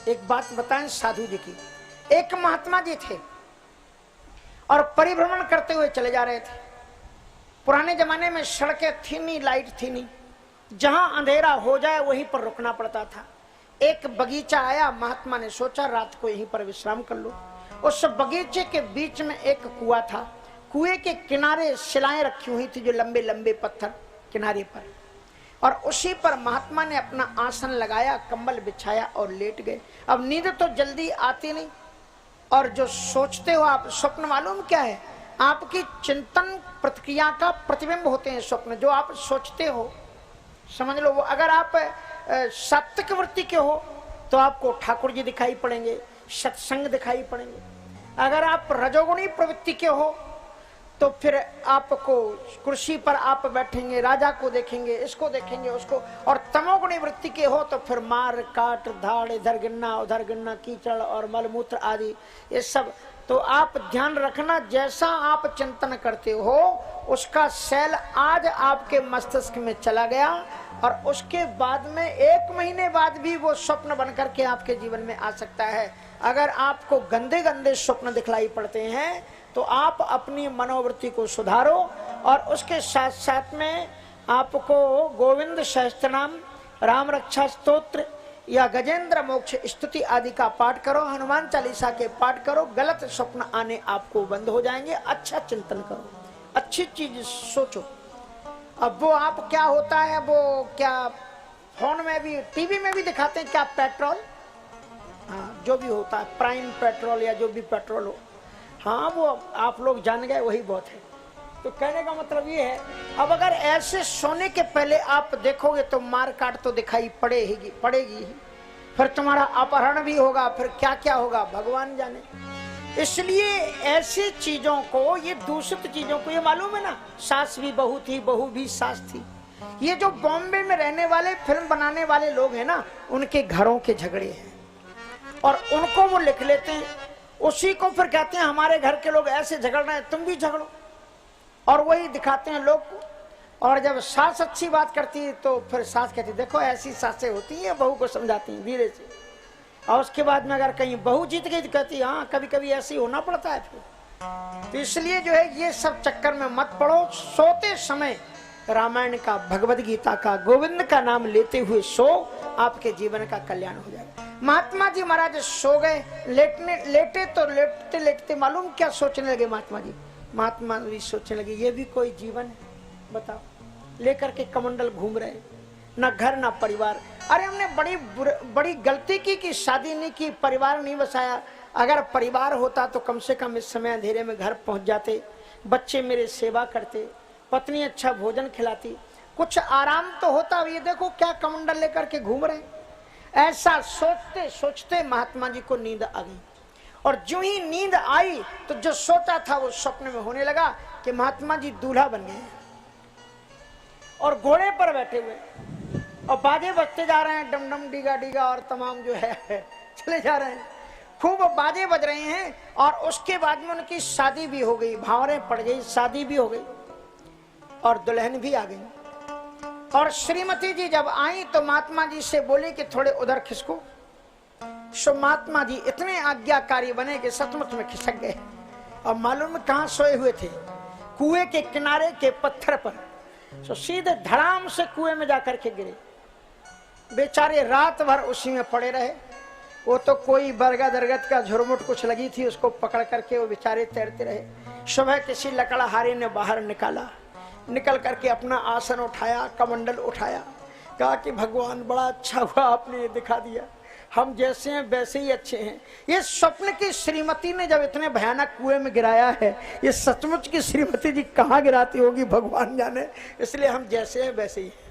एक बात बताएं साधु जी की। एक महात्मा जी थे और परिभ्रमण करते हुए चले जा रहे थे। पुराने जमाने में सड़कें थी नहीं, लाइट थी नहीं, जहां अंधेरा हो जाए वहीं पर रुकना पड़ता था। एक बगीचा आया, महात्मा ने सोचा रात को यहीं पर विश्राम कर लो। उस बगीचे के बीच में एक कुआं था। कुएं के किनारे शिलाएं रखी हुई थी, जो लंबे लंबे पत्थर किनारे पर, और उसी पर महात्मा ने अपना आसन लगाया, कंबल बिछाया और लेट गए। अब नींद तो जल्दी आती नहीं, और जो सोचते हो आप, स्वप्न मालूम क्या है? आपकी चिंतन प्रतिक्रिया का प्रतिबिंब होते हैं स्वप्न। जो आप सोचते हो समझ लो वो। अगर आप सात्विक वृत्ति के हो तो आपको ठाकुर जी दिखाई पड़ेंगे, सत्संग दिखाई पड़ेंगे। अगर आप रजोगुणी प्रवृत्ति के हो तो फिर आपको कुर्सी पर आप बैठेंगे, राजा को देखेंगे, इसको देखेंगे, उसको। और तमोगुणी वृत्ति के हो तो फिर मार काट धाड़, इधर गिरना उधर गिरना, कीचड़ और मलमूत्र आदि ये सब। तो आप ध्यान रखना, जैसा आप चिंतन करते हो उसका सेल आज आपके मस्तिष्क में चला गया, और उसके बाद में 1 महीने बाद भी वो स्वप्न बनकर के आपके जीवन में आ सकता है। अगर आपको गंदे गंदे स्वप्न दिखलाई पड़ते हैं तो आप अपनी मनोवृत्ति को सुधारो, और उसके साथ साथ में आपको गोविंद सहस्त्रनाम, राम रक्षा स्तोत्र या गजेंद्र मोक्ष स्तुति आदि का पाठ करो, हनुमान चालीसा के पाठ करो। गलत स्वप्न आने आपको बंद हो जाएंगे। अच्छा चिंतन करो, अच्छी चीज सोचो। अब वो आप क्या होता है, वो क्या फोन में भी टीवी में भी दिखाते हैं क्या, पेट्रोल, हाँ जो भी होता है, प्राइम पेट्रोल या जो भी पेट्रोल हो, हाँ वो आप लोग जान गए, वही बहुत है। तो कहने का मतलब ये है, अब अगर ऐसे सोने के पहले आप देखोगे तो मार काट तो दिखाई पड़ेगी ही, फिर तुम्हारा अपहरण भी होगा, फिर क्या क्या होगा भगवान जाने। इसलिए ऐसी चीजों को, ये दूषित चीजों को, ये मालूम है ना, सास भी बहू थी, बहू भी सास थी। ये जो बॉम्बे में रहने वाले फिल्म बनाने वाले लोग हैं ना, उनके घरों के झगड़े हैं, और उनको वो लिख लेते हैं, उसी को फिर कहते हैं हमारे घर के लोग ऐसे झगड़ रहे हैं, तुम भी झगड़ो, और वही दिखाते हैं लोग को। और जब सास अच्छी बात करती है तो फिर सास कहती है देखो ऐसी सासें होती हैं, बहू को समझाती हैं धीरे से। और उसके बाद में अगर कहीं बहू जीत गई तो कहती है हाँ कभी कभी ऐसे ही होना पड़ता है फिर। तो इसलिए जो है ये सब चक्कर में मत पड़ो। सोते समय रामायण का, भगवद गीता का, गोविंद का नाम लेते हुए सो, आपके जीवन का कल्याण हो जाएगा। महात्मा जी महाराज सो गए, लेटे तो लेटते लेटते मालूम क्या सोचने लगे महात्मा जी? महात्मा जी सोचने लगे ये भी कोई जीवन है, बताओ। लेकर के कमंडल घूम रहे, ना घर ना परिवार। अरे हमने बड़ी गलती की कि शादी नहीं की, परिवार नहीं बसाया। अगर परिवार होता तो कम से कम इस समय अंधेरे में घर पहुंच जाते, बच्चे मेरे सेवा करते, पत्नी अच्छा भोजन खिलाती, कुछ आराम तो होता। ये देखो क्या कमंडल लेकर के घूम रहे। ऐसा सोचते सोचते महात्मा जी को नींद आ गई, और जो ही नींद आई तो जो सोचा था वो स्वप्न में होने लगा कि महात्मा जी दूल्हा बन गए और घोड़े पर बैठे हुए, और बाजे बजते जा रहे हैं, डम डम डीगा डीगा, और तमाम जो है चले जा रहे हैं, खूब बाजे बज रहे हैं। और उसके बाद में उनकी शादी भी हो गई, भावरें पड़ गई, शादी भी हो गई, और दुल्हन भी आ गई। और श्रीमती जी जब आई तो महात्मा जी से बोले कि थोड़े उधर खिसको। सो महात्मा जी इतने आज्ञाकारी बने कि सचमुच में खिसक गए। और मालूम कहां सोए हुए थे? कुएं के किनारे के पत्थर पर। सो सीधे धड़ाम से कुएं में जाकर के गिरे। बेचारे रात भर उसी में पड़े रहे। वो तो कोई बरगद अरगद का झुरमुट कुछ लगी थी, उसको पकड़ करके वो बेचारे तैरते रहे। सुबह किसी लकड़हारे ने बाहर निकाला, निकल करके अपना आसन उठाया, कमंडल उठाया, कहा कि भगवान बड़ा अच्छा हुआ आपने ये दिखा दिया, हम जैसे हैं वैसे ही अच्छे हैं। ये स्वप्न की श्रीमती ने जब इतने भयानक कुएं में गिराया है, ये सचमुच की श्रीमती जी कहाँ गिराती होगी भगवान जाने। इसलिए हम जैसे हैं वैसे ही हैं।